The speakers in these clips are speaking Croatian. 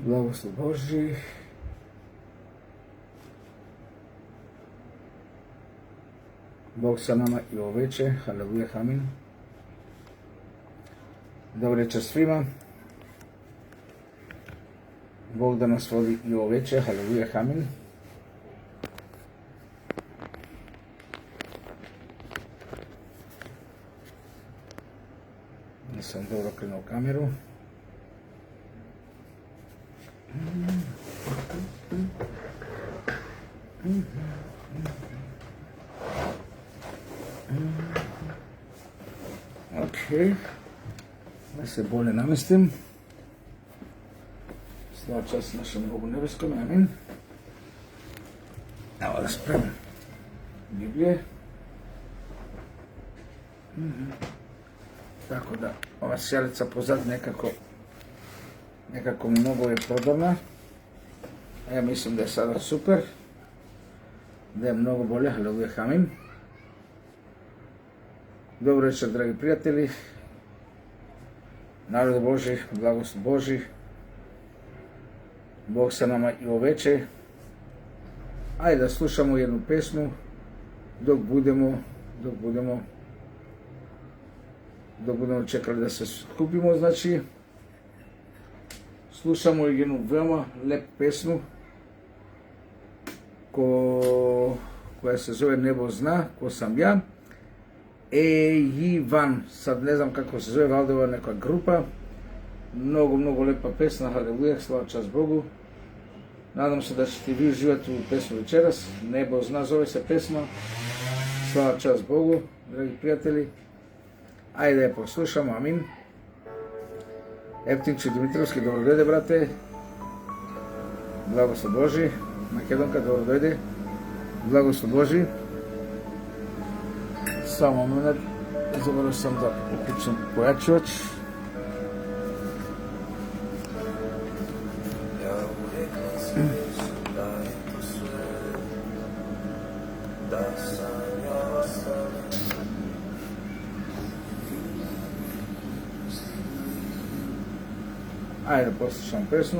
Blagoslov Božji. Bog sa nama i oveče. Haleluja, amin. Dobar večer svima. Bog da nas vodi i oveče. Haleluja, amin. Nisam dobro krenuo kameru. Ok, da se bolje namestim. Slava čast našem Bogu nebeskom, amin. Evo da spremim Biblije. Tako da, ova sjelica pozad nekako mnogo je prodorna. Ja mislim da je sada super. Da je mnogo bolje, haleluja, amin. Dobro večer, dragi prijatelji. Narod Boži, blagoslov Boži. Bog sa nama i oveče. Ajde da slušamo jednu pesmu dok budemo čekali da se skupimo, znači slušamo jednu veoma lepu pesmu koja se zove Nebo zna ko sam ja. Ivan, sad ne znam kako se zove, valjda ova neka grupa. Mnogo lepa pesma, haleluja, slava čast Bogu. Nadam se da ćete vi uživati u pesmu večeras. Nebo zna zove se pesma. Slava čast Bogu, dragi prijatelji. Ajde da je poslušamo, amin. Evtinči Dimitrovski, dobro dojde, brate. Blagoslov Boži. Makedonka, dobro dojde. Blagoslov Boži. Samo moment, zaboravio sam da uključim pojačivač. Ajde, poslušam pesmu.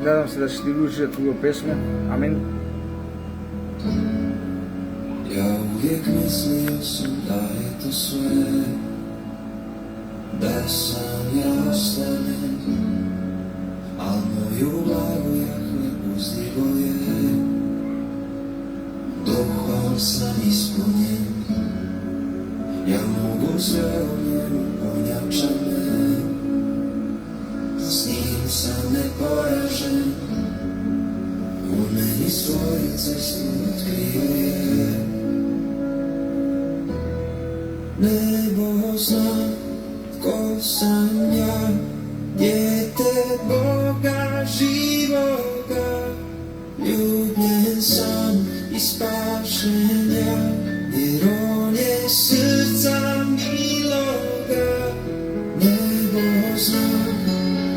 Nadam se da ćete vi uživati u ovu pesmu. Amin. Ja uvijek mislio sam da je to sve, da sam ja ostavljen, al moju glavu Jahve uzdigo je, duhom sam ispunjen, ja mogu sve u njemu ponjača me, s njim sam neporažen, u meni svoju cestu otkrio je. Nebo zna ko sam ja, dijete Boga živoga, ljubljen sam i spašen ja, jer on je srca miloga. Nebo zna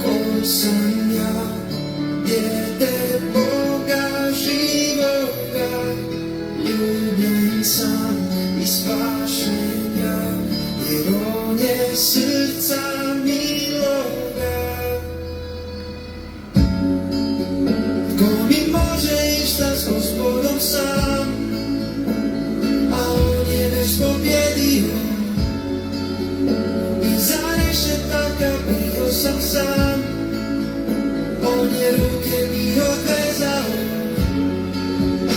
ko sam ja, dijete Boga živoga, ljubljen sam i spašen ja, jer on je srca miloga. Ko mi može išta s Gospodom sam, a on je već pobjedio, i za rešetaka bio sam sam, on je ruke mi odvezao,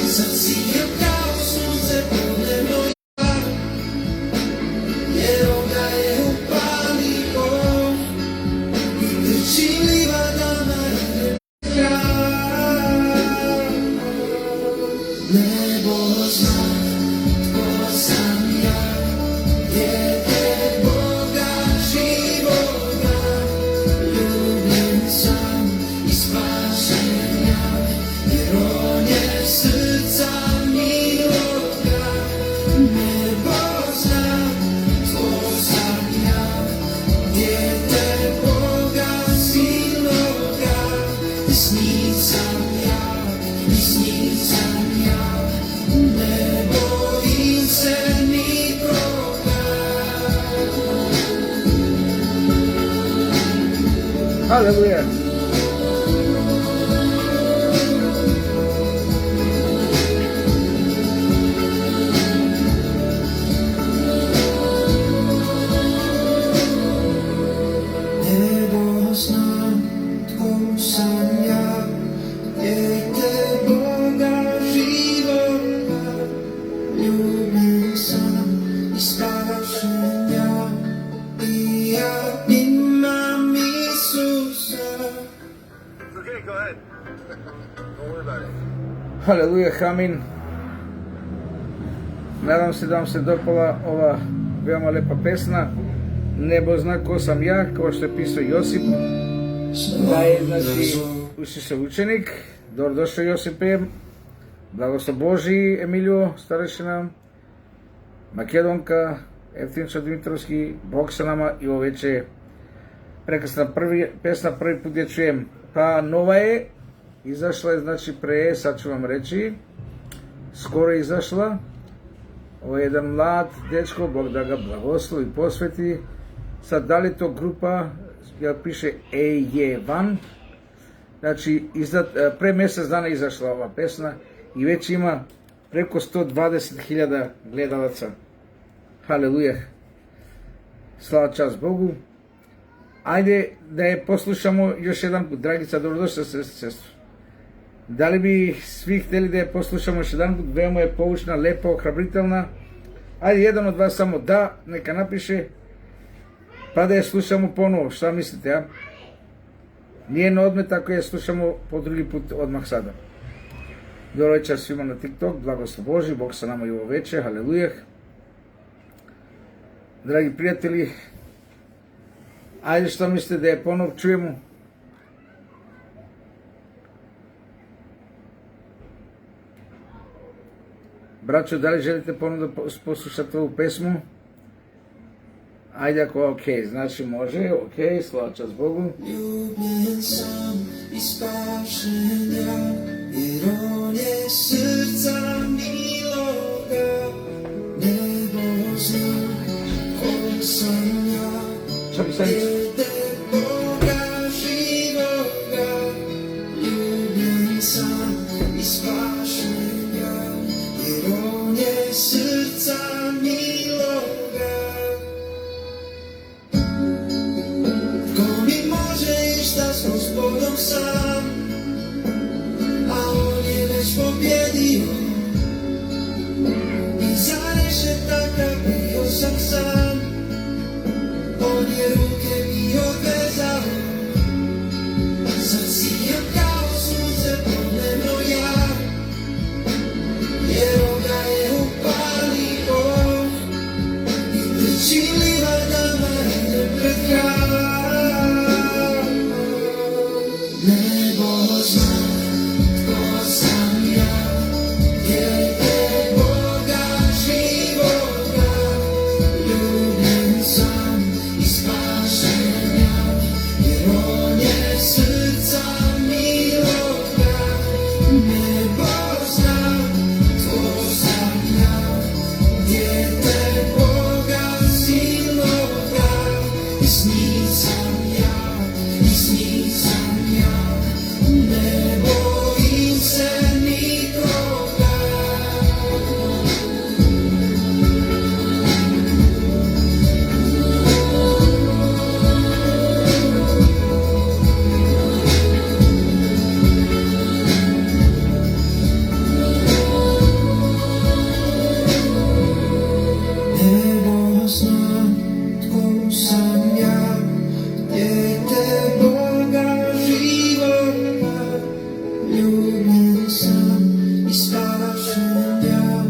sad sijem kao sunce podnevno, jer on ga je upalio. Halleluja. Nebo znam tko sam ja, dijete Boga živoga, ljubljen sam i spašen ja, i ja imam Isusa. Okay, go ahead. Don't worry about it. Halleluja, amin. Nadam se da vam se dopala ova veoma lepa pesna. Nebo zna ko sam ja, kao što je pisao Josip, da je, znači, Isusov učenik. Dobrodošao Josipe, blagoslov Božji, Emilio, starešina, Makedonka, Evtinča Dimitrovski, Bog sa nama i ovo veče prekrasna pesna, prvi put je čujem, pa nova je, izašla je znači pre, sad ću vam reći, skoro je izašla. Ovo je jedan mlad dečko, Bog da ga blagoslovi i posveti. Sad, da li to grupa, ja piše EJ1, znači pre mjesec dana izašla ova pesna i već ima preko 120.000 gledalaca. Haleluja. Slava čast Bogu. Ajde da je poslušamo još jedan put. Dragica, dobrodošla sestru. Da li bi svi htjeli da je poslušamo još jedan put? Veoma je poučna, lepa, ohrabritelna. Ajde, jedan od vas samo da, neka napiše, pa da je slušamo ponovo. Šta mislite, ja? Nije na odmet ako je slušamo po drugi put odmah sada. Dobro večer svima na TikTok, blagoslov Božji, Bog sa nama i ovo večer, haleluja. Dragi prijatelji, ajde što mislite da je ponovo čujemo? Braćo, da li želite ponovno da poslušate ovu pesmu? Ajde ako ok, znači može, ok, slava čast Bogu. Ljubljen sam i spašen ja, jer on je srca miloga. Nebo zna ko sam ja, Šta bi sad? dijete Boga živoga. Ljubljen sam i spašen ja, jer on je srca miloga. Ko mi može išta s Gospodom sam, a on je već pobjedio. I za rešetaka bio sam sam, on je ruke mi odvezao. Sad sijam kao sunce podnevno ja, jer on ga je upalio. I trči livadama ide pred hram. Nebo zna tko sam ja, dijete Boga živoga. Ljubljen sam i spašen ja, jer on je srca miloga. Nebo zna tko sam ja, dijete Boga siloga. I snicam ja, ne bojim se nikoga. Nebo zna tko sam ja, dijete Boga živoga. Ljubljen sam i spašen ja,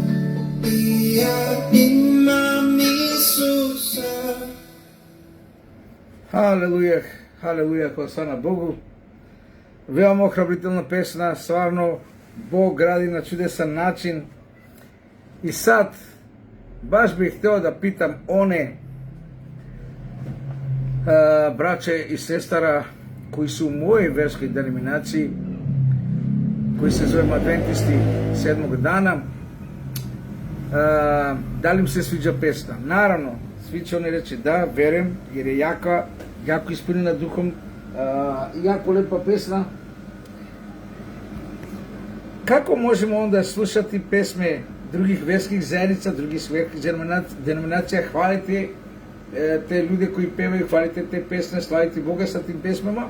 i ja imam Isusa. Haleluja, haleluja, hvala sana Bogu. Veoma ohrabritelna pesna, stvarno Bog radi na čudesan način. I sad, baš bih htio da pitam one braće i sestara koji su u mojoj verskoj denominaciji, koji se zovemo Adventisti 7. dana, da li im se sviđa pesna? Naravno, svi će oni reći da, verujem, jer je jako ispunjena Duhom Jako lepa pesna. Kako možemo onda slušati pesme drugih verskih zajednica, drugih verskih denominacija, hvaliti te ljude koji pevaju, hvalite te pesme, slaviti Boga sa tim pesmama?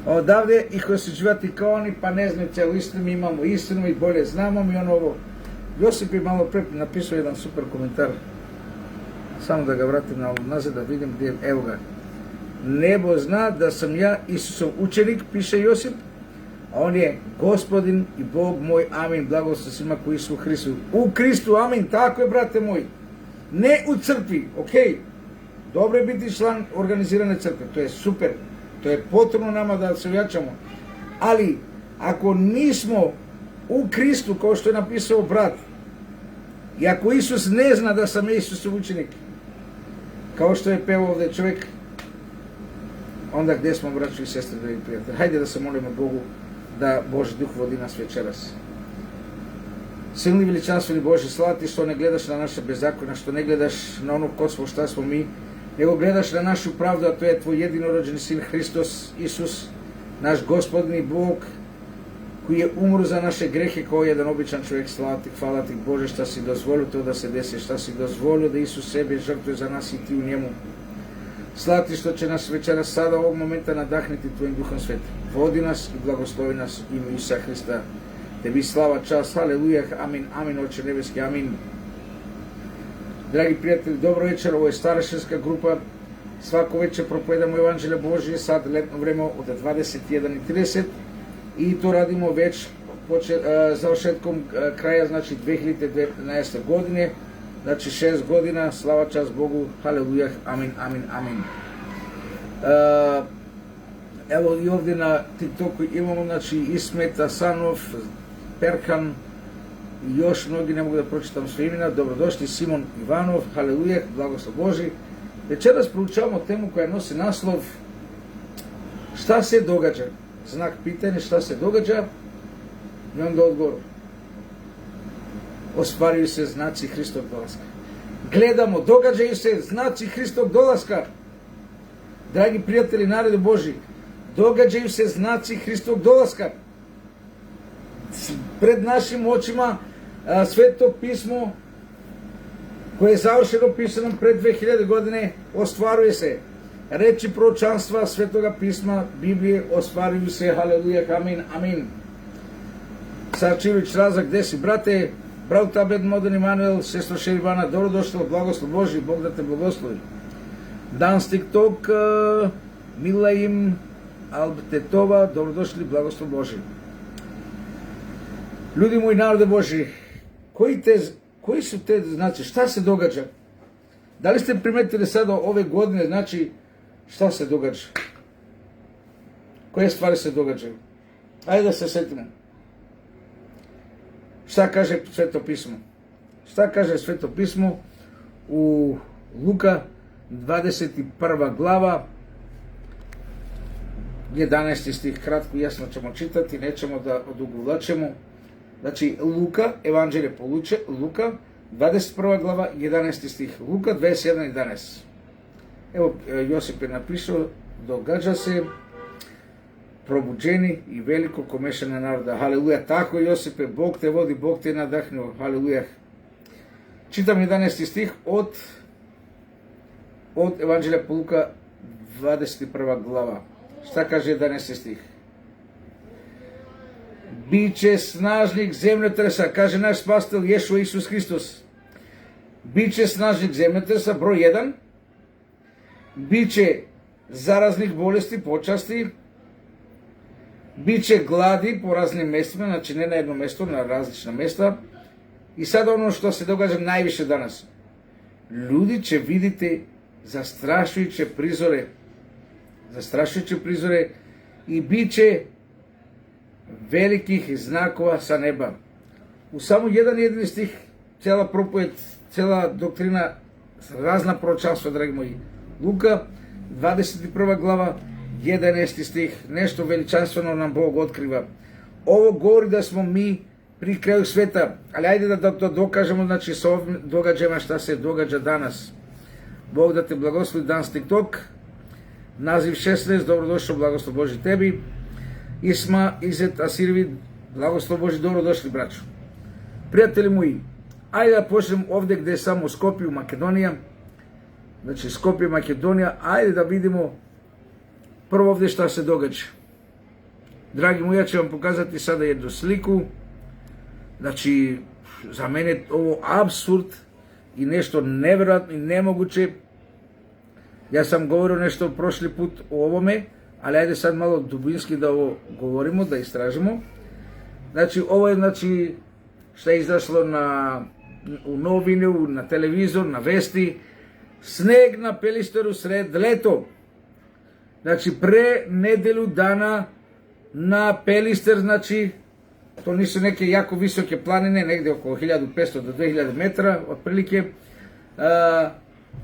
Odavde ih osuđivati kao oni, pa ne znaju celu istinu, mi imamo istinu i bolje znamo mi ovo. Josip je malo pre napisao jedan super komentar. Samo da ga vratim nazad da vidim gdje, evo ga. Nebo zna da sam ja Isusov učenik, piše Josip, a on je Gospodin i Bog moj, amin, blagoslov svima koji su u Hristu. U Kristu, amin, tako je, brate moji. Ne u crkvi, okej. Dobro je biti član organizirane crkve, to je super. To je potrebno nama da se ojačamo. Ali, ako nismo u Kristu, kao što je napisao brat, i ako Isus ne zna da sam Isusov učenik, kao što je pevao ovdje čovjek, onda gdje smo, braćo i sestre, dragi prijatelji? Hajde da se molimo Bogu da Boži duh vodi nas večeras. Silni veličanstveni Bože, slava ti što ne gledaš na naše bezakonja, što ne gledaš na ono ko smo, šta smo mi, nego gledaš na našu pravdu, a to je tvoj jedinorođeni sin Hristos, Isus, naš Gospodin i Bog, koji je umro za naše grehe kao jedan običan čovjek. Slava ti, hvala ti Bože šta si dozvolio to da se desi, šta si dozvolio da Isus sebe žrtvuje za nas i ti u njemu. Slava ti što će nas večeras sada ovog momenta nadahniti tvojim duhom svetim. Vodi nas i blagoslovi nas u ime Isusa Hrista. Tebi slava, čast, haleluja, amin, amin, Oče nebeski, amin. Dragi prijatelji, dobro večer, ovo je starešinska grupa. Svako večer propovedamo Evanđelje Božje, sad letno vreme od 21:30 i to radimo već završetkom kraja, znači 2019. godine, znači 6 godina, slava čast Bogu, haleluja, amin, amin, amin. Evo i ovdje na TikToku imamo, znači, Ismet Asanov, Perkan i još mnogi, ne mogu da pročitam sve imena. Dobrodošli, Simon Ivanov, haleluja, blagoslov Boži. Večeras proučavamo temu koja nosi naslov šta se događa. Znak pitanja, šta se događa i onda odgovor. Ostvaruju se znaci Hristov dolaska. Gledamo, događaju se znaci Hristov dolaska. Dragi prijatelji, narode Boži, događaju se znaci Hristovog dolaska. Pred našim očima Sveto pismo koje je završeno pisano pred 2000 godine ostvaruje se. Reči proročanstva Svetoga pisma Biblije ostvaruju se, haleluja, amin, amin. Sarčević Razak, gde si, brate? Brav Tablet Moden Emanuel, sestro Šerivana, dobrodošla, blagoslov Boži, Bog da te blagoslovi. Dan s TikTok, Milaim Albtetova, dobrodošli, blagoslov Boži. Ljudi moji, narode Boži, koji su te, znači, šta se događa? Da li ste primetili sada ove godine, znači, šta se događa? Koje stvari se događaju? Ajde da se setimo. Šta kaže Sveto pismo? Šta kaže Sveto pismo u Luka 21. glava, 11. stih, kratko, jasno ćemo čitati, nećemo da odugovlačimo. Znači, Luka, Evanđelje po Luka, 21. glava, 11. stih, Luka 21:11. Evo, Josip je napisao, događa se probuđeni i veliko komešanje naroda. Haleluja, tako Josipe, Bog te vodi, Bog te nadahnuo, haleluja. Čitam 11. stih od Evanđelja po Luka, 21. glava. Šta kaže 11. stih? Biće snažnih zemljotresa, kaže naš spasitelj Ješua Isus Hristos. Biće snažnih zemljotresa, broj 1. Biće zaraznih bolesti, počasti. Biće gladi po raznim mestima, znači ne na jedno mesto, na različna mesta. I sada ono što se događa najviše danas. Ljudi će vidjeti zastrašujuće prizore i bit će velikih znakova sa neba. U samo jedan jedini stih cijela propoved, cijela doktrina, razna proročanstva, dragi moji. Luka 21. glava, 11. stih, nešto veličanstveno nam Bog otkriva. Ovo govori da smo mi pri kraju sveta, ali ajde da to dokažemo, znači sa ovim događajima šta se događa danas. Bog da te blagoslovi, dan TikTok. Naziv 16, dobrodošao, blagoslov Boži tebi. Isma, Izet, Asirvid, blagoslov Boži, dobrodošli braćo. Prijatelji moji, ajde da počnem ovdje gdje je samo Skopje, Makedonija. Znači Skopje, Makedonija, ajde da vidimo prvo ovdje šta se događa. Dragi moji, ja ću vam pokazati sada jednu sliku. Znači, za mene je ovo apsurd i nešto nevjerojatno i nemoguće. Ja sam govorio nešto prošli put o ovome, ali ajde sad malo dubinski da ovo govorimo, da istražimo. Znači, ovo je što je izašlo u novinu, na televizor, na vesti. Sneg na Pelisteru sred leto. Znači, pre nedelju dana na Pelister, znači, to nisu neke jako visoke planine, negdje oko 1500 do 2000 metara, otprilike.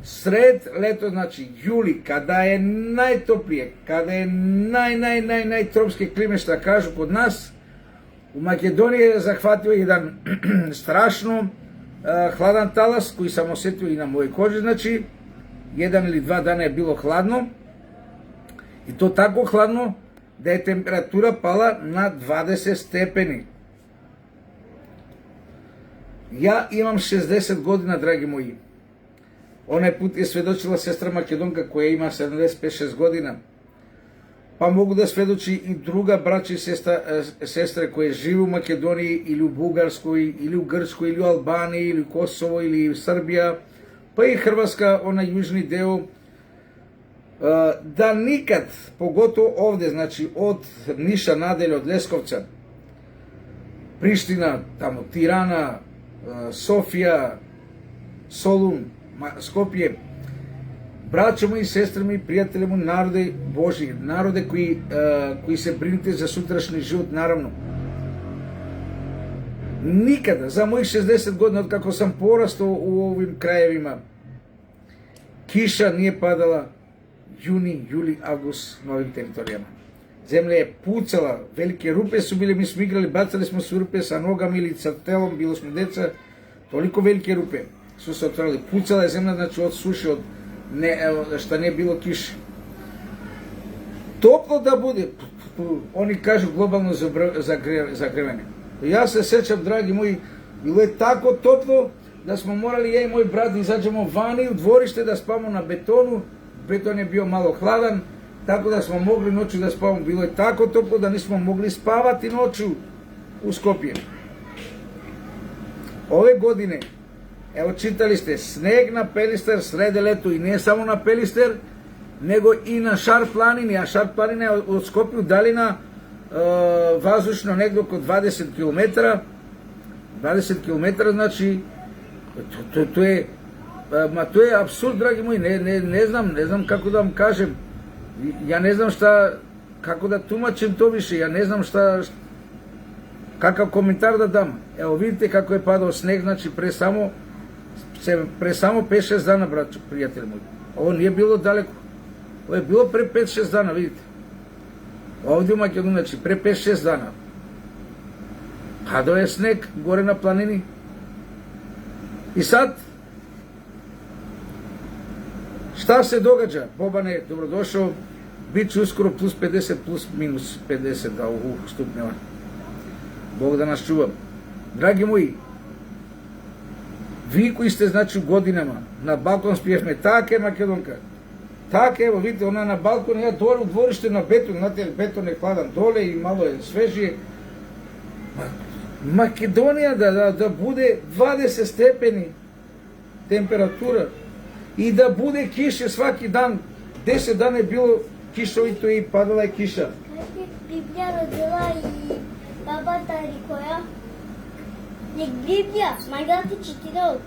Sred leto, znači juli, kada je najtoplije, kada je najtropske klime, što kažu kod nas, u Makedoniji je zahvatio jedan strašno hladan talas koji sam osjetio i na mojoj koži, znači 1 ili 2 dana je bilo hladno i to tako hladno da je temperatura pala na 20 stepeni. Ja imam 60 godina, dragi moji. Onaj put je svedočila sestra Makedonka koja ima 75-6 godina. Pa mogu da svedoči i druga braća i sestre koje žive u Makedoniji ili u Bugarskoj ili u Grčkoj ili u Albaniji ili u Kosovo ili u Srbija, pa i Hrvatska, onaj južni deo, da nikad, pogotovo ovdje, znači od Niša nadalje, od Leskovca, Priština, tamo Tirana, Sofija, Solun, Skopje, braćo moji, sestre moji, prijatelji moji, narode Božji, narode koji se brinite za sutrašnji život, naravno. Nikada, za mojih 60 godina, od kako sam porastao u ovim krajevima, kiša nije padala juni, juli, avgust na ovim teritorijama. Zemlja je pucala, velike rupe su bile, mi smo igrali, bacali smo se rupe sa nogama ili sa telom, bilo smo deca, toliko velike rupe su se otvarali. Pucala je zemlja, znači od suše, šta nije bilo kiše. Toplo da bude, oni kažu globalno zagrevanje. Ja se sjećam, dragi moji, bilo je tako toplo da smo morali, ja i moj brat, izađemo vani u dvorište da spavamo na betonu. Beton je bio malo hladan, tako da smo mogli noću da spavamo. Bilo je tako toplo da nismo mogli spavati noću u Skopje. Ove godine, evo čitali ste, sneg na Pelister srede leto i ne samo na Pelister, nego i na Šar planini, a Šar planina je od Skopje udaljena vazdušno negdje oko 20 km. 20 km, znači, to je apsurd, dragi moji, ne znam kako da vam kažem, ja ne znam kako da tumačim to više, ja ne znam kakav komentar da dam. Evo vidite kako je padao sneg, znači pre samo 5-6 dana, braćo, prijatelji moji. Ovo nije bilo daleko, ovo je bilo pre 5-6 dana, vidite. Ovdje u Makedoniji, znači pre 5-6 dana. Padao je sneg gore na planini. I sad, šta se događa? Bobane, dobrodošao, bit će uskoro plus 50, plus minus 50 stupnjeva. Bog da nas čuva. Dragi moji, vi koji ste, znači, u godinama na balkon spiješme, tak je Makedonka, tak je, evo vidite, ona na balkonu, ja dole u dvorište na beton, znate, beton je hladan dole i malo je svežije. Makedonija da bude 20 stepeni temperatura i da bude kiše svaki dan, 10 dana je bilo kišovito i padala je kiša. Библия родила и бабата Рикоя. Nek Библия, майка ти читала.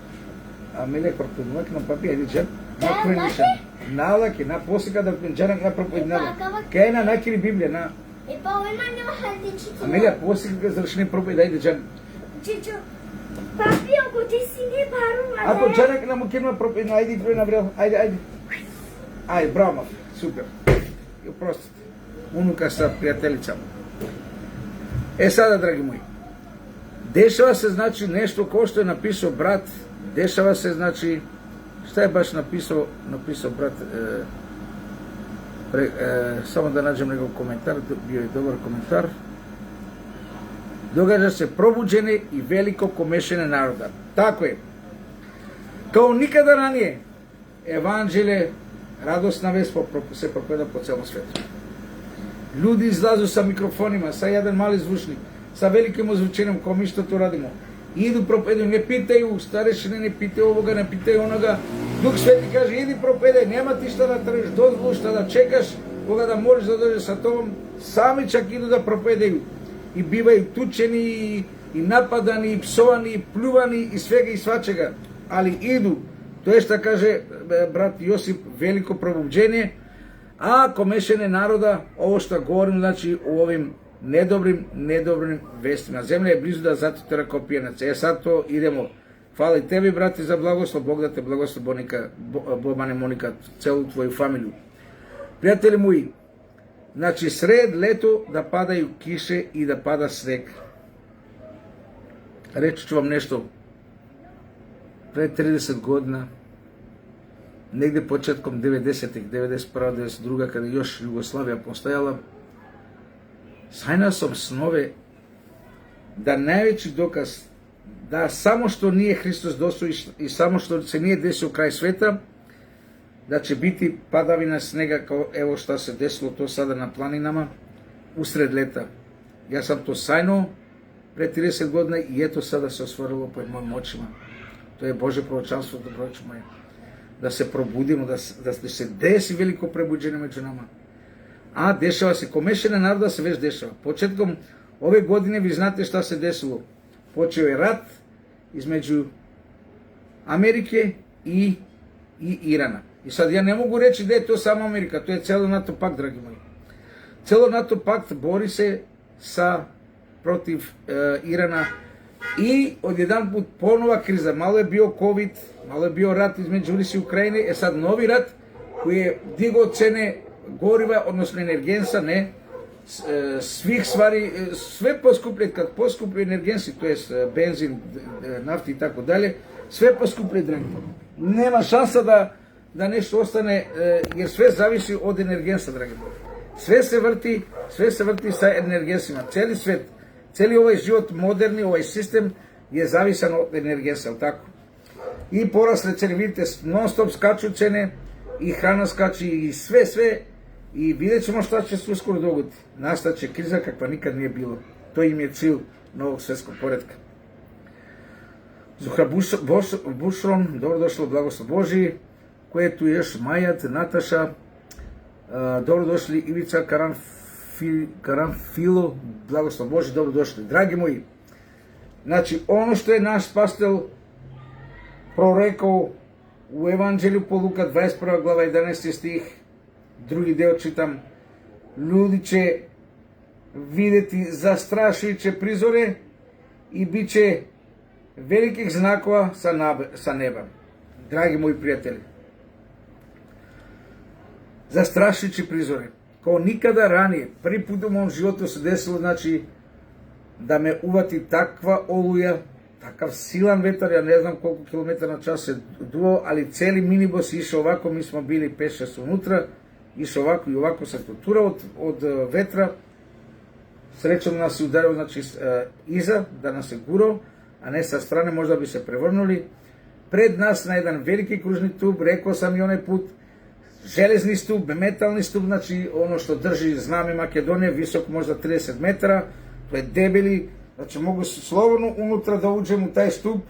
Амелия пропаднувак на папи, айде джан. Да, Налаки, на после когда джанак на проповеднала. Кај на накири Библија, на. Епа, ојма нема хајде читала. Амелия, после когда заврши проповед, айде джан. Чичо, папи, ако ти си не бару, Ако джанак на мукирна проповед, айде број на врел, айде. Ајде, браво, супер. И простите. Унука са пријателица. Сада, драги мои, дешава се, значи, нешто кој што е написал брат, дешава се, значи, šta je baš napisao brat, Само да наđem негов коментар, био е добар коментар. Догаѓа се пробуđење и велико комешење народа. Тако е. Као никада ранije, еванđелje, радосна вест се проповеда по целом свету. Ljudi izlazu sa mikrofonima, sa jedan mali zvučnik, sa velikim ozvučenjem, kao mi što to radimo. Idu propovедaju, ne pitaju starešine, ne pitaju ovoga, ne pitaju onoga. Duh Sveti kaže, idi propovедaj, nema ti šta da tražiš, dozvolu šta da čekaš, koga da možeš da dođe sa tobom. Sami čak idu da propovедaju i bivaju tučeni i napadani, i psovani, i pljuvani i svega i svačega. Ali idu, to je šta kaže brat Josip, veliko probuđenje. A komešenje naroda, ovo što govorim, znači u ovim nedobrim vestima. Zemlja je blizu da zatutera kao pijenaca. Sad to idemo. Hvala i tebi, brate, za blagoslov. Bog da te blagoslov, Bobane Monika, celu tvoju familiju. Prijatelji moji, znači sred leto da padaju kiše i da pada sneg. Reći ću vam nešto. Pre 30 godina, negde početkom 90-ih, 91. 92. kada još Jugoslavija postajala, sanjao sam snove da najveći dokaz da samo što nije Hristos došao i samo što se nije desio kraj sveta, da će biti padavina snega kao evo šta se desilo to sada na planinama usred leta. Ja sam to sanjao pre 30 godina i eto sada se ostvarilo pred mojim očima. To je Bože proročanstvo, dobroć moje. Da se probudimo, da se desi veliko prebuđenje među nama. A dešava se, komešenje naroda se već dešava. Početkom ove godine vi znate šta se desilo. Počeo je rat između Amerike i Irana. I sad ja ne mogu reći da je to samo Amerika, to je celo NATO pakt, dragi moji. Celo NATO pakt bori se protiv Irana i odjedan put ponova kriza. Malo je bio COVID, malo je bio rat između Rusije i Ukrajine, sad novi rat koji je digao cene goriva, odnosno energensa, ne, svih stvari, sve poskuplje, kad poskuplje energensi, to je benzin, nafti i tako dalje, sve poskuplje, dragi. Nema šansa da nešto ostane, jer sve zavisi od energensa, dragi. Sve se vrti sa energensima, cijeli svet. Cijeli ovaj život moderni, ovaj sistem je zavisan od energensa, tako? I porasle cene, vidite, non stop skaču cene i hrana skači i sve i vidjet ćemo šta će se uskoro dogoditi. Nastaće kriza kakva nikad nije bilo. To im je cilj novog svjetskog poretka. Zuhra Bušron, dobrodošlo, blagoslov Božiji. Ko je tu još? Majat, Nataša, dobrodošli, Ivica Karanfilo, blagoslov Božji, dobrodošli. Dragi moji, znači ono što je naš pastel prorekao u Evanđelju po Luka 21. glava 11. stih, drugi deo čitam, ljudi će vidjeti zastrašujuće prizore i bit će velikih znakova sa neba. Dragi moji prijatelji, zastrašujući prizore. Kao nikada ranije, prvi put u mom životu se desilo, znači, da me uvati takva oluja, takav silan vetar, ja ne znam koliko kilometara na čas se duo, ali celi minibus išao ovako, mi smo bili 5-6 unutra, išao ovako i ovako se tuturao od vetra. Srećom nas je udario, znači, iza, da nas je gurao, a ne sa strane, možda bi se prevrnuli. Pred nas na jedan veliki kružni tub, rekao sam i onaj put, železni stup, metalni stup, znači ono što drži zname Makedonije, visok možda 30 metara, to je debeli, znači mogu slobodno unutra da uđem u taj stup,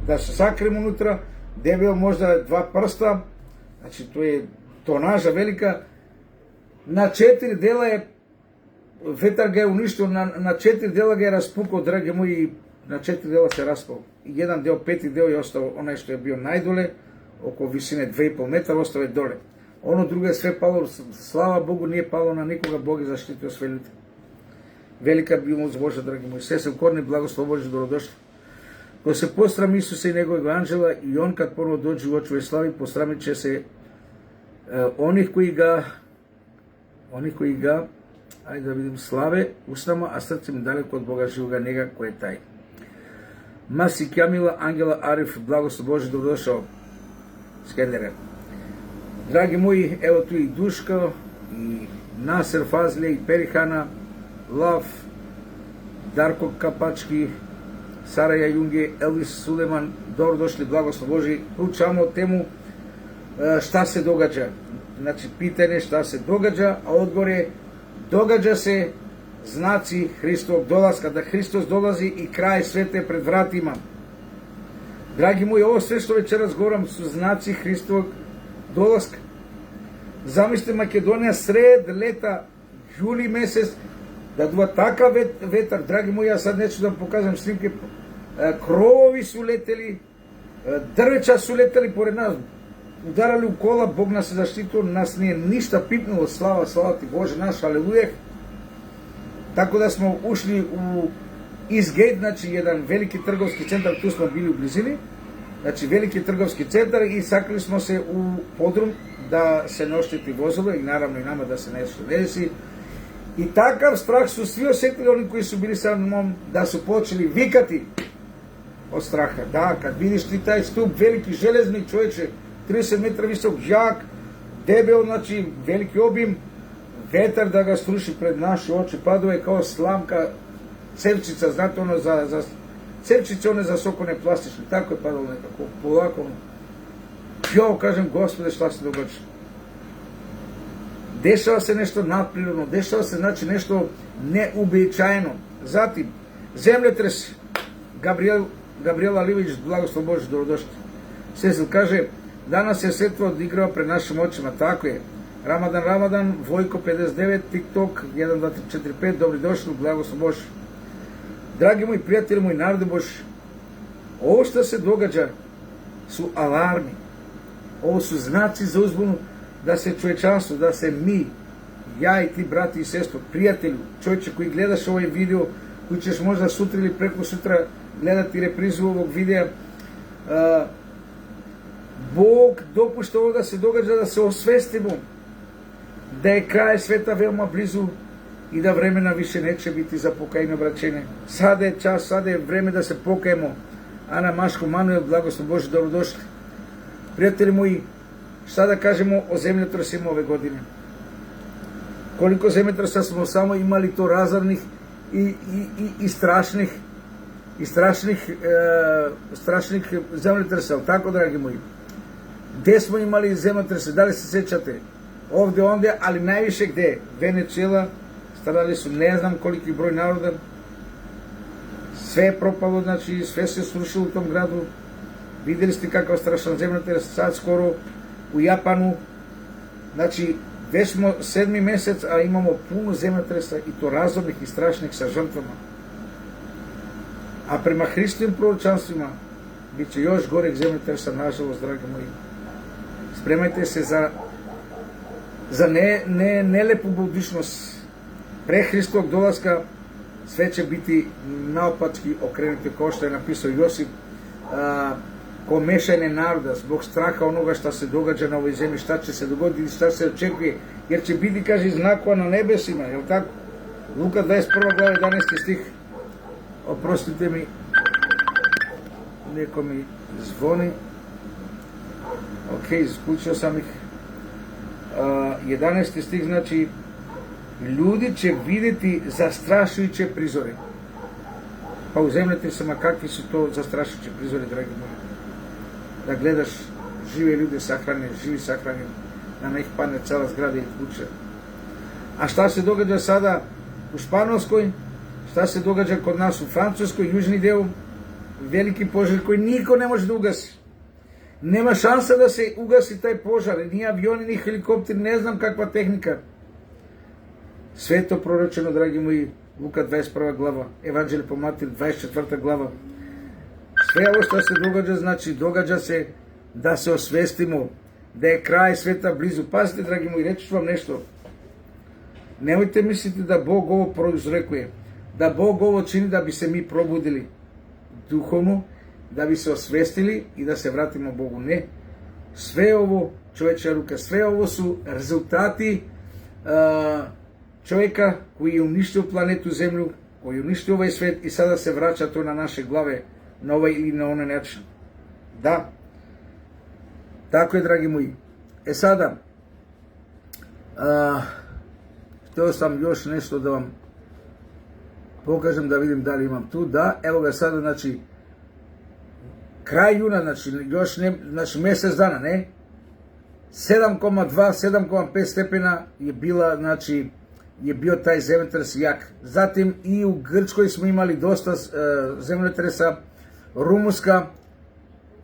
da se sakrim unutra, debel možda 2 prsta, znači to je tonaža velika. Na 4 dela je, vetar ga je uništio, na 4 dela ga je raspukao, dragi moji, na 4 dela se raspao. Jedan deo, 5. deo je ostao onaj što je bio najdole, oko visine 2,5 metra, ostao je dole. Ono drugo je sve palo, slava Bogu, nije palo na nikoga, Bog je zaštitio sve ljude. Velika milost Božja, dragi moji. Sve se ukorni, blagoslov Božji, dobrodošli. Ko se posram Isusa i njegovog anđela i on kad ponovo dođe u očuvoj slavi, posramit će se onih koji ga, ajde da vidim, slave usnama, a srcem daleko od Boga živoga, njega koji je taj. Masi Kamila, Angela Arif, blagoslov Božji, dobrodošao. Skenere. Драги мои, ево ту и Душко, и Насер Фазле, и Перихана, Лав, Дарко Капачки, Сара Јајунге, Елвис Сулеман, добро дошли, благослов Божи. Учамо тему шта се догаѓа. Значи, питање шта се догаѓа, а одговор е догаѓа се знаци Христов доласка, да Христос долази и крај свет е пред вратима. Драги мои, ово све што вечерас говорам со знаци Христов доласка. Замислите Македонија сред лета, јули месец, да дува така ветар, драги мои, јас сад нечу да покажам снимки, кровови су летели, дрвеча су летели поред нас, ударали у кола, Бог нас се заштитил, нас не е ништа пипнуло, слава ти Боже наш, алелуја. Тако да сме ушли у Изгейт, значи еден велики трговски центар, ту сме били у близини, значи велики трговски центар и сакали сме се у подрум да се не оштети возило и наравно и нама да се нешто деси. И такав страх су сви осетили они кои су били са мном, да су почели викати од страха. Да, кад видиш ти тај ступ, велики железни човече, 30 метра висок, јак, дебел, значи велики обим, ветер да ga струши пред наши очи, падува као сламка, цевчица, знате оно за цевчице, оне за соконе пластични, тако е падало некако, полако. Ја кажем, Господе, шта се догаѓа? Дешава се нешто надприродно, дешава се, значи, нешто неубичаено. Затим, земљотрес, Габриела Ливич, благослов Божи, добродошли. Сесил каже, данас е светло одиграва пред нашим очима, тако е. Рамадан, Војко 59, TikTok 1245, добри дошли, благослов Божи. Драги мои пријатели, мои народи Божи, ово што се догаѓа су аларми, ово су знаци за узбуну да се човечанство, да се ми, ја и ти, брати и сестро, пријатели, човече кој гледаш овој видео, кој ćeš možda сутра или преко сутра гледати репризу овог видеа, Бог допушта ово да се догаѓа, да се освестимо, да е крај света велма близу и да времена више нече бити за покајно брачење. Саде е час, саде е време да се покајмо. Ана Машко, Мануел, благослов Божи, добродошли. Пријатели мои, шта да кажемо о земјотресima ове години? Колико земјотреса смо само имали, то разарних и страшних земјотреса, тако, драги мои. Где смо имали земјотреси, дали се сеќате? Овде, онде, али највише где? Венецуела, страдали су не знам колики број народа, све е пропало, значи, све се срушило у том граду. Видели сте какав страшен земјотрес, сад скоро у Јапану, значи, веќе смо 7 месец, а имамо пуно земјотреса и то разорних и страшних са жртвама. А према Христовим пророчанствима, биće još goreg zemljotresa, nažalost, dragi moji. Spremajte se za nelepu budućnost. Pre Hristovog dolaska sve će biti naopatski okrenuto, kao što je napisao Josip, ko mešanje naroda, zbog straha onoga šta se događa na ovoj zemlji, šta će se dogoditi, šta se očekuje, jer će biti, kaže, znakova na nebesima, jel tako? Luka 21. glava 11. stih. Oprostite mi, neko mi zvoni. Ok, isključio sam ih. 11. stih, znači, ljudi će vidjeti zastrašujuće prizore. Pa u zemljotresima kakvi su to zastrašujuće prizore, dragi moji? Da gledaš žive ljude sahranjene, živi sahranjeni, na njih padne cela zgrada i kuća. A šta se događa sada u Španjolskoj? Šta se događa kod nas u Francuskoj, južni deo? Veliki požar koji niko ne može da ugasi. Nema šansa da se ugasi taj požar, ni avioni, ni helikopteri, ne znam kakva tehnika. Sve to proročeno, dragi moji, Luka 21. glava, Evanđelje po Matiju 24. glava. Sve ovo što se događa, znači događa se da se osvestimo, da je kraj sveta blizu. Pazite, dragi moji, reći ću vam nešto. Nemojte misliti da Bog ovo prouzrekuje, da Bog ovo čini da bi se mi probudili duhovno, da bi se osvestili i da se vratimo Bogu. Ne. Sve ovo, čovečja ruka, sve ovo su rezultati čovjeka koji je uništio planetu Zemlju, koji je uništio ovaj svet i sada se vraća to na naše glave, na ovaj ili na onaj način. Da. Tako je, dragi moji. Sada, htio sam još nešto da vam pokažem, da vidim da li imam tu, da, evo ga sada, znači, kraj juna, znači, još ne, znači, mjesec dana, ne, 7,2, 7,5 stepena je bila, znači, je bio taj zemljotres jak. Zatim i u Grčkoj smo imali dosta zemljotresa, Rumunjska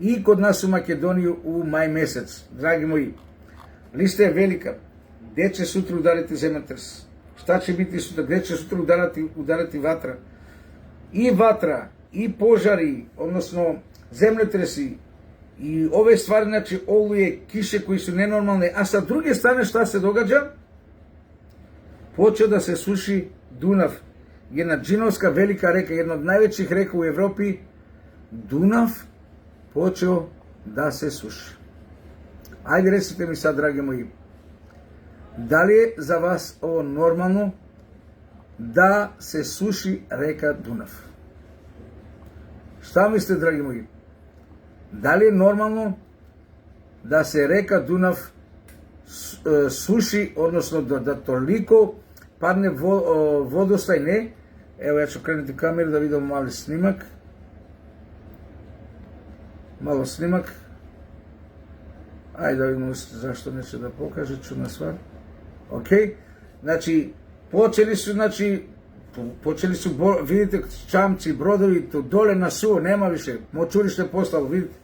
i kod nas u Makedoniju u maj mjesec. Dragi moji, lista je velika. Gdje će sutra udariti zemljotres? Šta će biti sutra? Gdje će sutra udariti vatra? I vatra, i požari, odnosno zemljotresi, i ove stvari, znači oluje, kiše koji su nenormalne. A sa druge strane šta se događa? Počeo da se suši Dunav. Jedna džinovska velika reka, jedna od najvećih reka u Evropi. Dunav počeo da se suši. Ajde recite mi sad, dragi moji, da li je za vas ovo normalno da se suši reka Dunav? Šta mislite, dragi moji? Da li je normalno da se reka Dunav suši, odnosno da toliko padne vodostaj? Ne. Evo, ja ću krenuti kameru da vidimo mali snimak. Malo snimak. Ajde da vidimo zašto neće da pokaže, čudna stvar. Ok, znači, počeli su, vidite, čamci, brodovi, tu dole na suvo, nema više, močurište je postalo, vidite.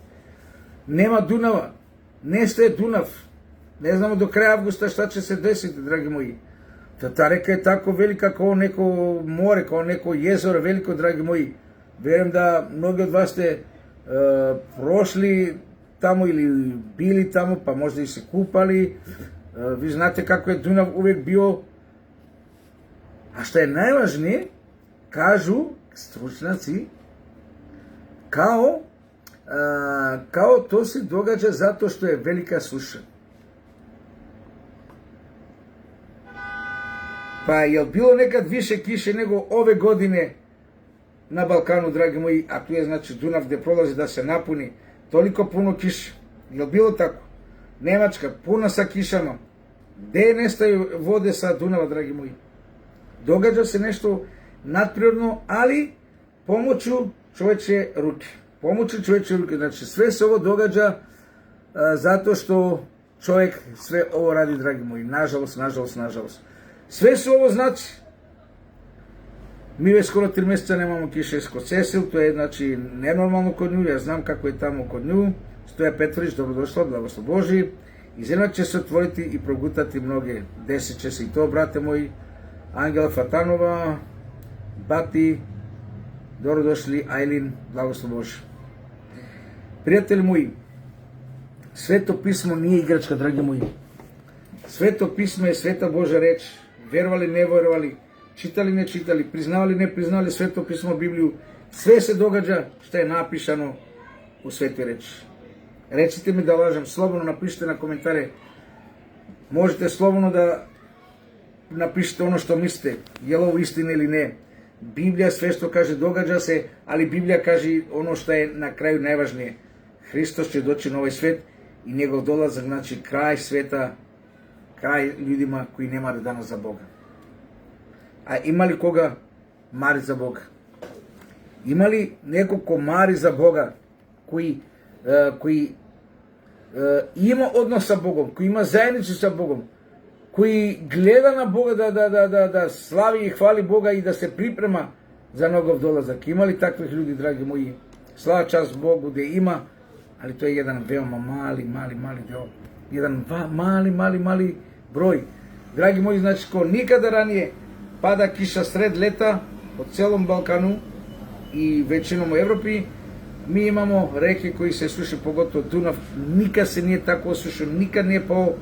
Nema Dunava, nestaje Dunav. Ne znamo do kraja avgusta šta će se desiti, dragi moji. Ta reka je tako velika kao neko more, kao neko jezero veliko, dragi moji. Vjerujem da mnogi od vas ste prošli tamo ili bili tamo, pa možda i se kupali. Vi znate kako je Dunav uvijek bio. A što je najvažnije, kažu stručnjaci, kao to se događa zato što je velika suša. Pa je bilo nekad više kiše nego ove godine na Balkanu, dragi moji, a tu je znači Dunav gdje prolazi da se napuni, toliko puno kiše. Je bilo tako? Njemačka puna sa kišama. Gdje nestaju vode sa Dunava, dragi moji? Događa se nešto nadprirodno, ali pomoću čovječje ruke. Pomoću čovječje ruke. Znači sve se ovo događa zato što čovjek sve ovo radi, dragi moji. Nažalost. Sve su ovo znači. Mi već skoro 3 mjeseca nemamo kiše kod Cecil, to je znači nenormalno kod nju, ja znam kako je tamo kod nju. Stoja Petrović, dobrodošla, blagoslov Božji. I zemlja će se otvoriti i progutati mnoge. Desit će se i to, brate moji. Angela Fatanova, Bati, dobrodošli, Ajlin, blagoslov Božji. Prijatelji moji, Sveto pismo nije igračka, dragi moji. Sveto pismo je sveta Božja reč. Vjerovali, ne vjerovali, čitali, ne čitali, priznavali, ne priznavali Sveto pismo, Bibliju. Sve se događa što je napisano u svetoj reči. Recite mi da lažem, slobodno napišite na komentare. Možete slobodno da napišite ono što mislite, je li ovo istina ili ne. Biblija sve što kaže događa se, ali Biblija kaže ono što je na kraju najvažnije. Hristos će doći na ovaj svet i njegov dolazak, znači kraj sveta, kraj ljudima koji ne mare danas za Boga. A ima li koga mari za Boga? Ima li neko ko mari za Boga, koji ima odnos sa Bogom, koji ima zajednicu sa Bogom, koji gleda na Boga da slavi i hvali Boga i da se priprema za njegov dolazak? Ima li takvih ljudi, dragi moji? Slava čast Bogu gdje ima, ali to je jedan veoma mali dio. Jedan mali broj. Dragi moji, znači ko nikada ranije pada kiša sred leta po celom Balkanu i većinom u Evropi. Mi imamo reke koji se suše, pogotovo Dunav, nikad se nije tako osušio, nikad nije pao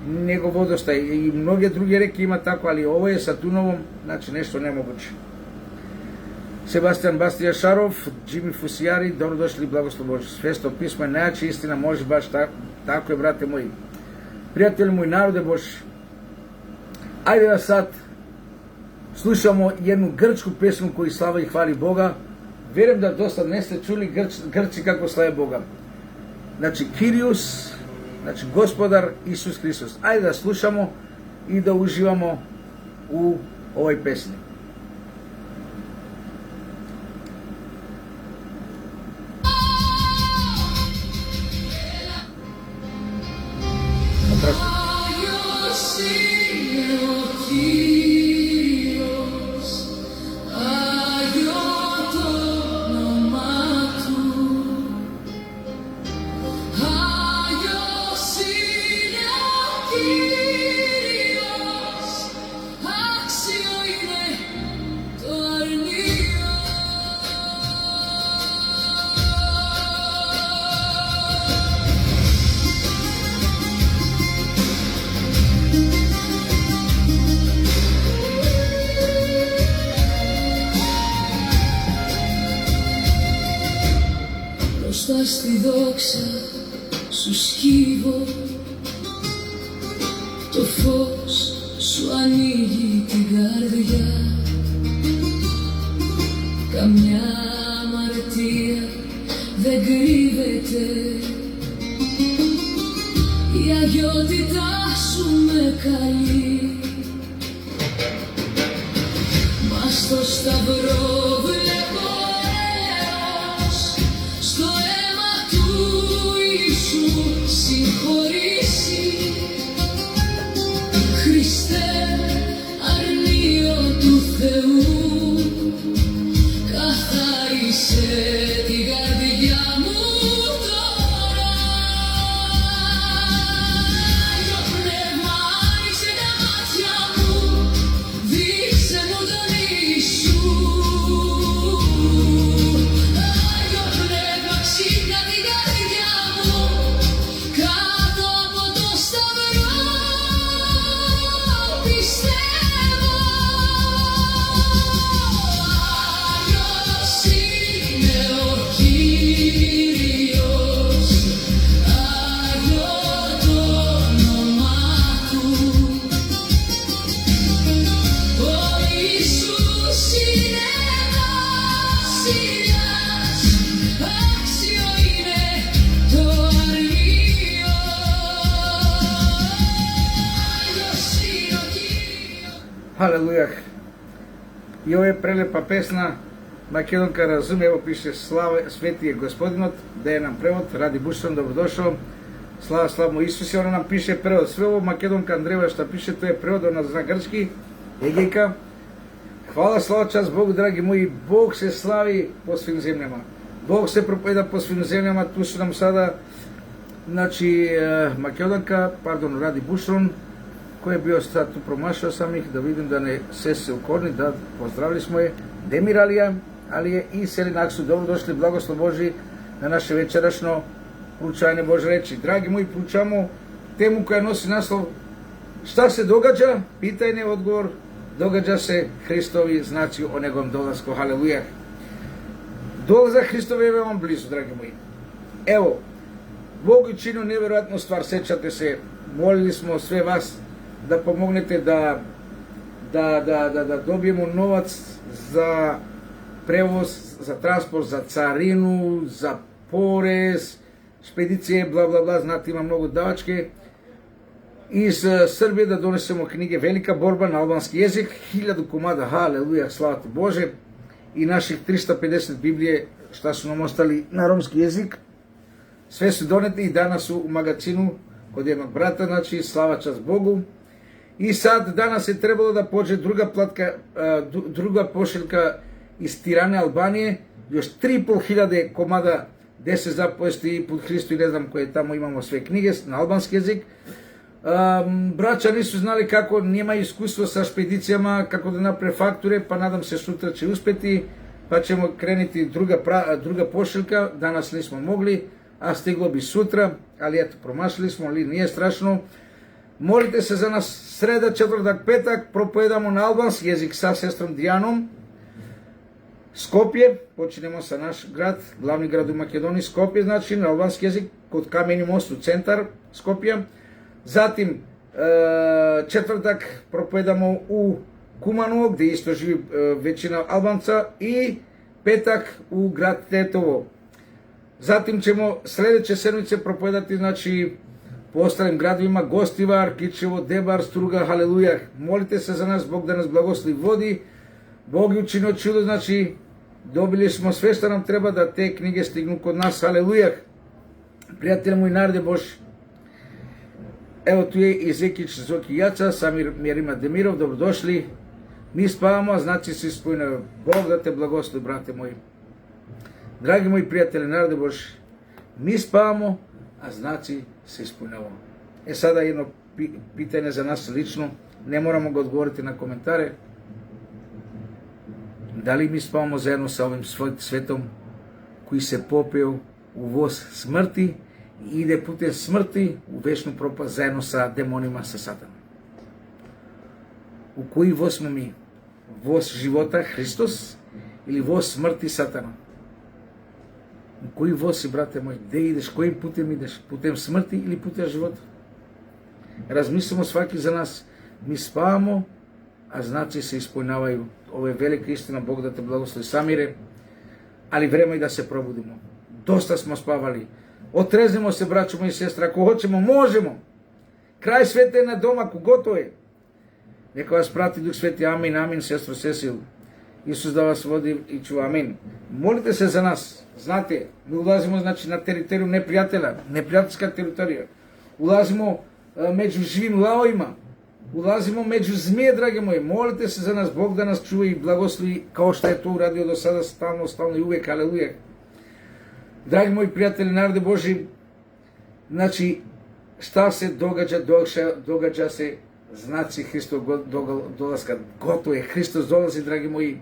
njegov vodostaj. I mnoge druge reke ima tako, ali ovo je sa Dunavom, znači nešto nemoguće. Sebastian Bastija Šarov, Jimmy Fusijari, dobrodošli, blagoslov Božji. Sveto pismo je najjača istina, može baš tako je, brate moji. Prijatelji moji, narode Božji, ajde da sad slušamo jednu grčku pesmu koju slava i hvali Boga. Vjerujem da dosta ne ste čuli Grci kako slave Boga. Znači, Kyrios Znači, Gospodar Isus Hristos. Ajde da slušamo i da uživamo u ovoj pesmi. Μπροστά στη δόξα σου σκύβω, το φως σου ανοίγει την καρδιά. Καμιά αμαρτία δεν κρύβεται, η αγιότητά σου με καλεί. Μα στο σταυρό βλέπω έλεος, στο αίμα του Ιησού συγχωρήσει. Χριστέ, αρνείο του Θεού, καθάρισε την καρδιά μου τώρα. Άγιο Πνεύμα, άνοιξε τα μάτια μου, δείξε μου τον Ιησού. Άγιο Πνεύμα, ξύπνα την καρδιά μου, κάτω από το σταυρό πιστεύω. Άγιος είναι ο Κύριος, Άγιο το όνομα Του. Ο Ιησούς είναι βασιλιάς, άξιο είναι το αρνείο. Άγιος είναι ο Κύριος. Halleluja. I ovo je prelepa pesna, Makedonka razume, evo piše slava, sveti je gospodinot, daje nam prevod, Radi Bušson, dobrodošao, slava slavno Isuse, ona nam piše prevod, sve ovo Makedonka Andreva šta piše, to je prevod, ona zna grčki, Egejka. Hvala, slava, čast Bogu, dragi moji, Bog se slavi po svim zemljama, Bog se propoveda po svim zemljama, tu su nam sada, znači, Makedonka, pardon, Radi Bušson, koji je bio sad tu, promašao sam ih, da vidim da ne se ukorni, da pozdravili smo je, Demir Alije i Selin Aksu, dobrodošli, blagoslov Boži na naše večerašno proučavanje Bože reči. Dragi moji, proučavamo temu koja nosi naslov šta se događa, pitanje, odgovor, događa se Hristovi znaci o njegovom dolasku, haleluja. Dolazak Hristove je veoma blizu, dragi moji. Evo, Bog je činio nevjerojatnu stvar, sećate se, molili smo sve vas da pomognete da dobijemo novac za prevoz, za transport, za carinu, za porez, špedicije, bla bla bla, znate, ima mnogo davačke. Iz Srbije da donesemo knjige Velika borba na albanski jezik, 1000 komada, haleluja, slava ti Bože, i naših 350 Biblije šta su nam ostali na romski jezik. Sve su donete i danas su u magazinu kod jednog brata, znači slava čast Bogu. I sad danas je trebalo da pođe druga pošiljka iz Tirane, Albanije, još 3500 komada 10 zapovesti i put Hristu i ne znam koje tamo imamo sve knjige na albanski jezik. Braća nisu znali kako, nemaju iskustvo sa špedicijama, kako da naprave fakture, pa nadam se sutra će uspjeti, pa ćemo krenuti druga pošiljka, danas nismo mogli, a stiglo bi sutra, ali eto, promašili smo, ali nije strašno. Molite se za nas sreda, četvrtak, petak, propovedamo na albanski jezik sa sestrom Dijanom. Skopje, počinemo sa naš grad, glavni grad u Makedoniji, Skopje, znači na albanski jezik, kod Kameni mostu, centar Skopja. Zatim, četvrtak propovedamo u Kumanovo, gdje isto živi većina Albanca, i petak u grad Tetovo. Zatim ćemo sljedeće sedmice propovedati, znači, po ostalim gradovima Gostivar, Kičevo, Debar, Struga, haleluja. Molite se za nas, Bog da nas blagoslovi vodi. Bog je učinio čudo, znači dobili smo sve što nam treba da te knjige stignu kod nas, haleluja. Prijatelj moj, narode Boži. Evo tu je i Zekić Zoki Jaca, Samir Mjerima Demirov, dobrodošli. Mi spavamo, a znači se ispunjava. Bog da te blagoslovi, brate moji. Dragi moji prijatelji, narode Boži, mi spavamo, a znači se ispunjavamo. Sada jedno pitanje za nas lično, ne moramo ga odgovoriti na komentare. Da li mi spavamo zajedno sa ovim svetom koji se popeo u voz smrti i ide putem smrti u večnu propast zajedno sa demonima, sa satanom? U koji voz smo mi? Voz života Hristos ili voz smrti satana? U koji voz si, brate moj? Gde ideš? Kojim putem ideš? Putem smrti ili putem života? Razmislimo svaki za nas. Mi spavamo, a znači se ispunjavaju ove velike istina. Bog da te blagoslovi, Samire. Ali vreme je da se probudimo. Dosta smo spavali. Otreznimo se, braćo moji i sestre. Ako hoćemo, možemo. Kraj sveta je na domaku, gotovo je. Neka vas prati Duh Sveti, amin, amin, sestro Cecil. Isus da vas vodi i čuva, amin. Molite se za nas. Znate, mi ulazimo znači na teritoriju neprijatelja, neprijateljska teritorija. Ulazimo među živim lavovima. Ulazimo među zmije, drage moji. Molite se za nas, Bog da nas čuva i blagoslovi kao što je to uradio do sada, stalno i uvijek, aleluja. Dragi moji prijatelji, narode Boži, znači, šta se događa? Događa se znaci Hristovog dolaska. Gotovo je, Hristos dolazi, dragi moji.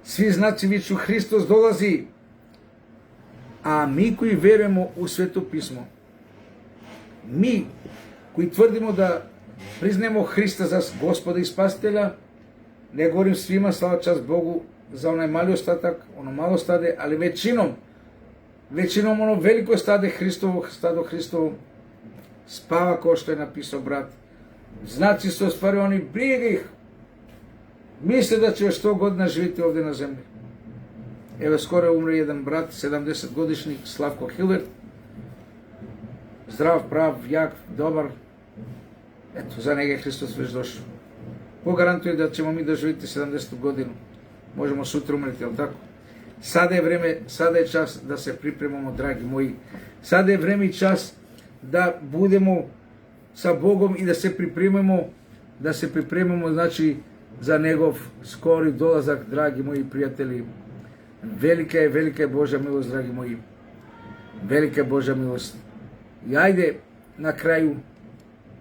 Svi znaci viču, Hristos dolazi. A mi koji verujemo u Sveto pismo, mi koji tvrdimo da priznajemo Hrista za Gospoda i Spasitelja, ne govorim svima, slava čast Bogu za onaj mali ostatak, ono malo stade, ali većinom ono veliko stade Hristovo, stado Hristovo, spava kao što je napisao brat. Znaci su ostvari, oni briga ih. Misle da će još 100 godina živjeti ovdje na zemlji. Evo, skoro umre jedan brat, 70-godišnji, Slavko Hilbert. Zdrav, prav, jak, dobar. Eto, za njega je Hristos već došao. Ko garantuje da ćemo mi doživjeti 70. godinu? Možemo sutra umreti, ali tako? Sada je vreme, sada je čas da se pripremamo, dragi moji. Sada je vreme i čas da budemo sa Bogom i da se pripremamo, znači, za njegov skori dolazak, dragi moji prijatelji. Velika je Božja milost, dragi moji. Velika je Božja milost. I ajde na kraju,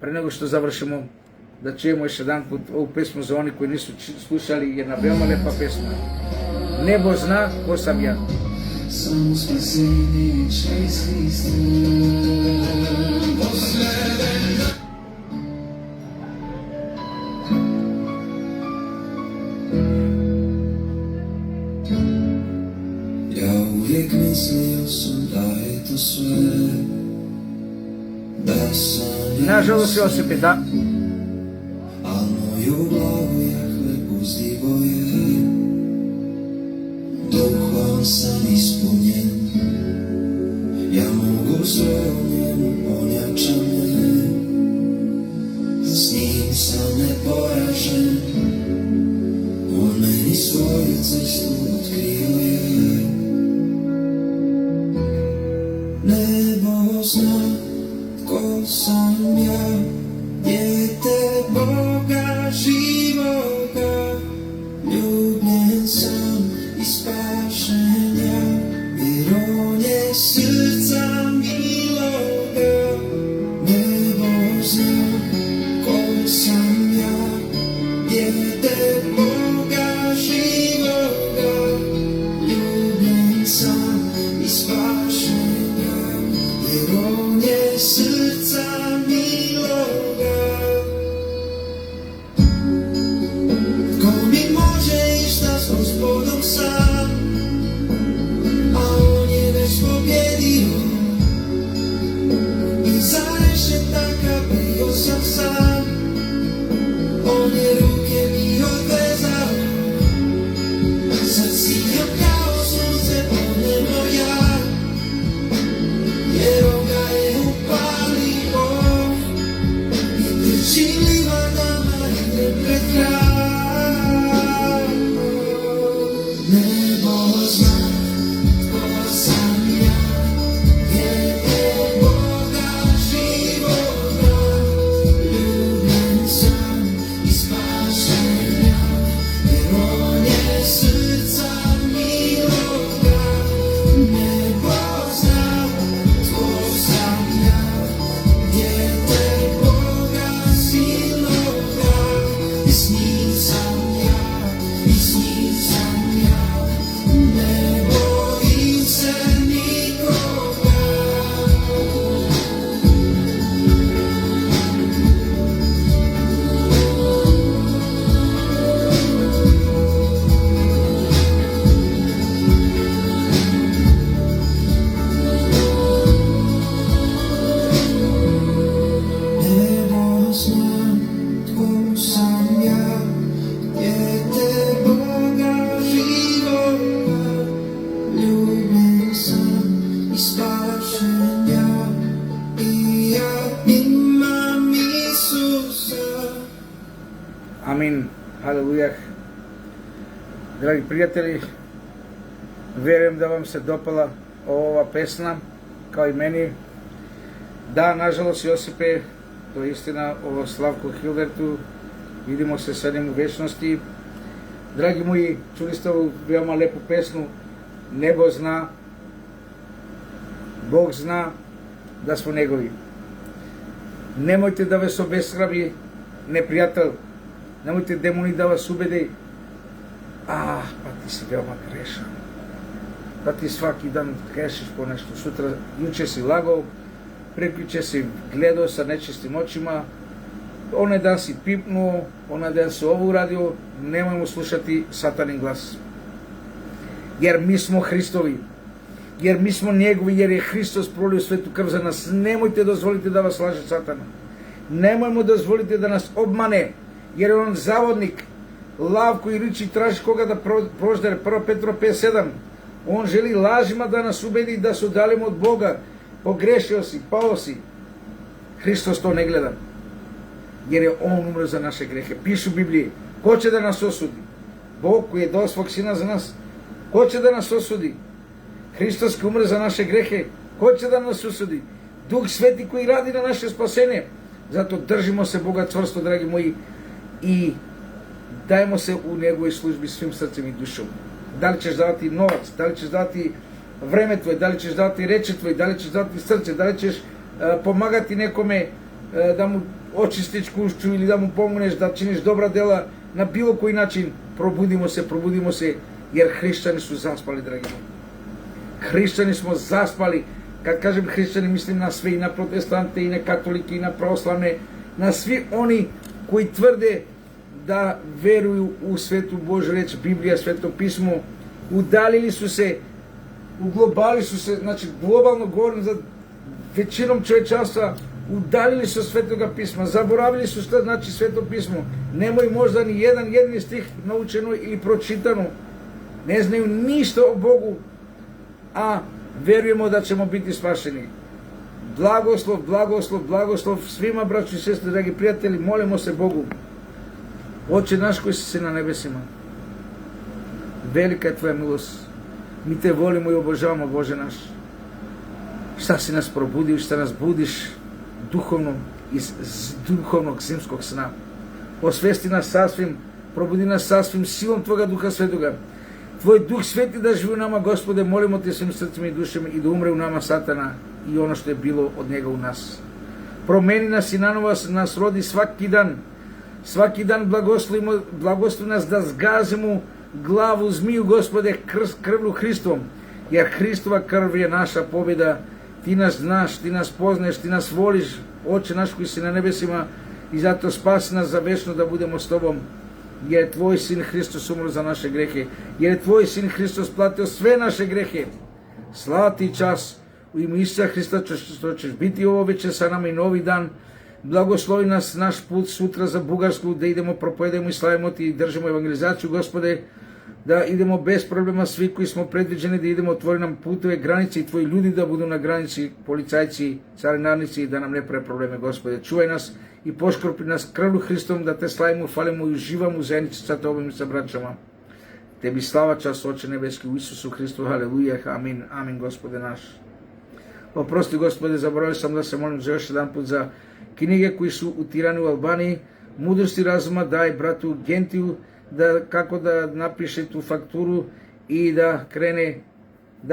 pre nego što završimo, da čujemo još jedan put ovu pesmu za oni koji nisu slušali, jedna veoma lepa pesma. Nebo zna ko sam ja. Samo spasenje čez Hrista. Ja uvijek mislio sam da je to sve, da sam Nažalost, Josipe, da. a moju glavu Jahve uzdigo je. Duhom sam ispunjen, ja mogu sve u njemu, on jača me. S njim sam neporažen, on meni svoju cestu otkrio je. Nebo zna ko sam ja, dijete Boga živoga, ljubljen sam i spašen ja, jer on je srca miloga. Nebo zna ko sam ja, dijete Boga živoga, ljubljen sam i spašen ja, jer on je srca miloga. Амин. Халелуја. Драги пријатели, веруjem да вам се допала ова песна, као и мени. Да, нажалост, Јосипе, тоа е истина, ово Славко Хилдерту, видимо се sa njim u вечности. Драги мои, чули сте ову веома лепу песну, Небо зна, Бог зна да смо Негови. Немојте да ве се обесхрабри непријател, немојте демони да вас убеди. Па ти си веома грешан. Па ти сваки дан грешиш по нешто. Сутра, јуче си лагал, прекјуче си гледал са нечистим очима, оне дан си пипнуo, оне ден си ово урадио, немој му слушати сатанин глас. Јер ми смо Христови, јер ми смо Негови, јер е Христос пролил свету крв за нас. Немојте дозволите да вас лаже сатана. Немој му дозволите да нас обмане, јер е он заводник, лав кој ричи тражи кога да прождере. 1 Петро 5:7. Он жели лажима да нас убеди да се оддалиме од Бога. Погрешио си, пао си. Христос то не гледа. Јер е Он умре за наше грехе. Пишу Библија. Кој ќе да нас осуди? Бог кој е дал свог сина за нас. Кој ќе да нас осуди? Христос кој умре за наше грехе. Кој ќе да нас осуди? Дух Свети кој ради на наше спасение. Зато држимо се Бога цврсто, драги мои, и дајмо се у Негови служби свим срцем и душом. Дали ćeš давати новац, дали ćeš давати време твое, дали ćeš давати рече твое, дали ćeš давати срце, дали ćeš помагати некоме да му очистиш кушчу или да му помогнеш да чиниш добра дела на било кој начин. Пробудимо се, јер христијани су заспали, драги мои. Христијани смо заспали. Kad kažem hrišćani, mislim na sve, i na protestante, i na katolike, i na pravoslavne, na svi oni koji tvrde da veruju u svetu Božju reč, Biblija, Sveto pismo, udalili su se, uglobali su se, znači globalno govorim za većinom čovečanstva, udalili su Svetoga pisma, zaboravili su šta znači Sveto pismo, nemaju možda ni jedan jedini stih naučeno ili pročitano, ne znaju ništa o Bogu, a verujemo da ćemo biti spašeni. Blagoslov, blagoslov, blagoslov svima, braćo i sestre, dragi prijatelji, molimo se Bogu. Oče naš koji si na nebesima, velika je Tvoja milost. Mi Te volimo i obožavamo, Bože naš. Šta si nas probudio, šta nas budiš duhovno iz duhovnog zimskog sna. Osvesti nas sasvim, probudi nas sasvim silom Tvoga Duha Svetoga. Tvoj Duh Sveti da živi u nama, Gospode, molimo Te svim srcima i dušama i da umre u nama Satana i ono što je bilo od njega u nas. Promeni nas i nanova nas rodi svaki dan. Svaki dan blagoslovi nas da zgazimo glavu zmiju, Gospode, krvlju Hristovom. Jer Hristova krv je naša pobjeda. Ti nas znaš, Ti nas poznaješ, Ti nas voliš, Oče naš koji si na nebesima, i zato spasi nas za večno da budemo s Tobom. Jer je Tvoj Sin Hristos umro za naše grehe. Jer je Tvoj Sin Hristos platio sve naše grehe. Slava Ti čas u ime Isusa Hrista što ćeš biti ovo večer sa nama i novi dan. Blagoslovi nas naš put sutra za Bugarsku, da idemo, propovedemo i slavimo Ti i držimo evangelizaciju, Gospode, da idemo bez problema svi koji smo predviđeni, da idemo, otvori nam puteve, granice i Tvoji ljudi da budu na granici, policajci, carinarnici, da nam ne prave probleme, Gospode. Čuvaj nas i poškropi nas krvlju Hristom, da Te slavimo, falimo i uživamo u zajednici sa Tobom i sa braćama. Tebi slava, čast, Oče nebeski, u Isusu Hristu, haleluja, amin, amin, Gospode naš. Oprosti, Gospode, zaboravio sam da se molim za još jedan put za knjige koji su utirani u Albaniji. Mudrosti razuma daj bratu Gentiju da kako da napiše tu fakturu i da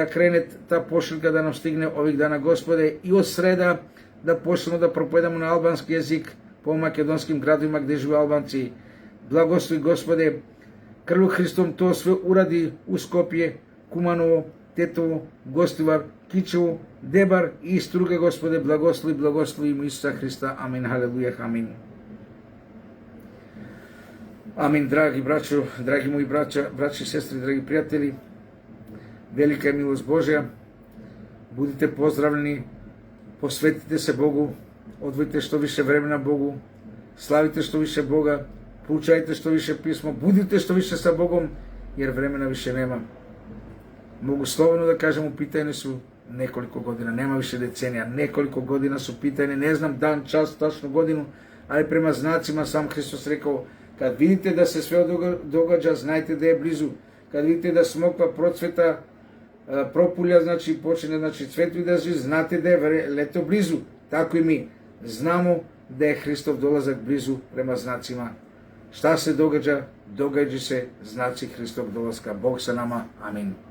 krene ta pošiljka da nam stigne ovih dana, Gospode, i od sreda da počnemo da propovedamo na albanski jezik po makedonskim gradovima gdje žive Albanci. Blagoslovi, Gospode, krvlju Hristom to sve uradi u Skopje, Kumanovo, Tetovo, Gostivar, Kičevo, Debar i Struga, Gospode, blagoslovi ime Isusa Hrista, amin, haleluja, amin. Amin, dragi braćo, dragi moji braći i sestri, dragi prijatelji, velika je milost Božja, budite pozdravljeni, posvetite se Bogu, odvojite što više vremena Bogu, slavite što više Boga, proučajte što više pismo, budite što više sa Bogom, jer vremena više nema. Mogu slobodno da kažem, u pitanju su nekoliko godina, nema više decenija, nekoliko godina su pitanje, ne znam dan, čas, tačnu godinu, ali prema znacima sam Hristos rekao Kad vidite da se sve događa, znajte da je blizu. Kad vidite da смоква процвета, пропулја, значи почне, значи цветови да излиза, знате да е лето близу. Тако и ми знамо да е Христов долазак близу према знацима. Шта се догаѓа? Догаѓа се знаци Христов долазка. Бог sa nama. Amin.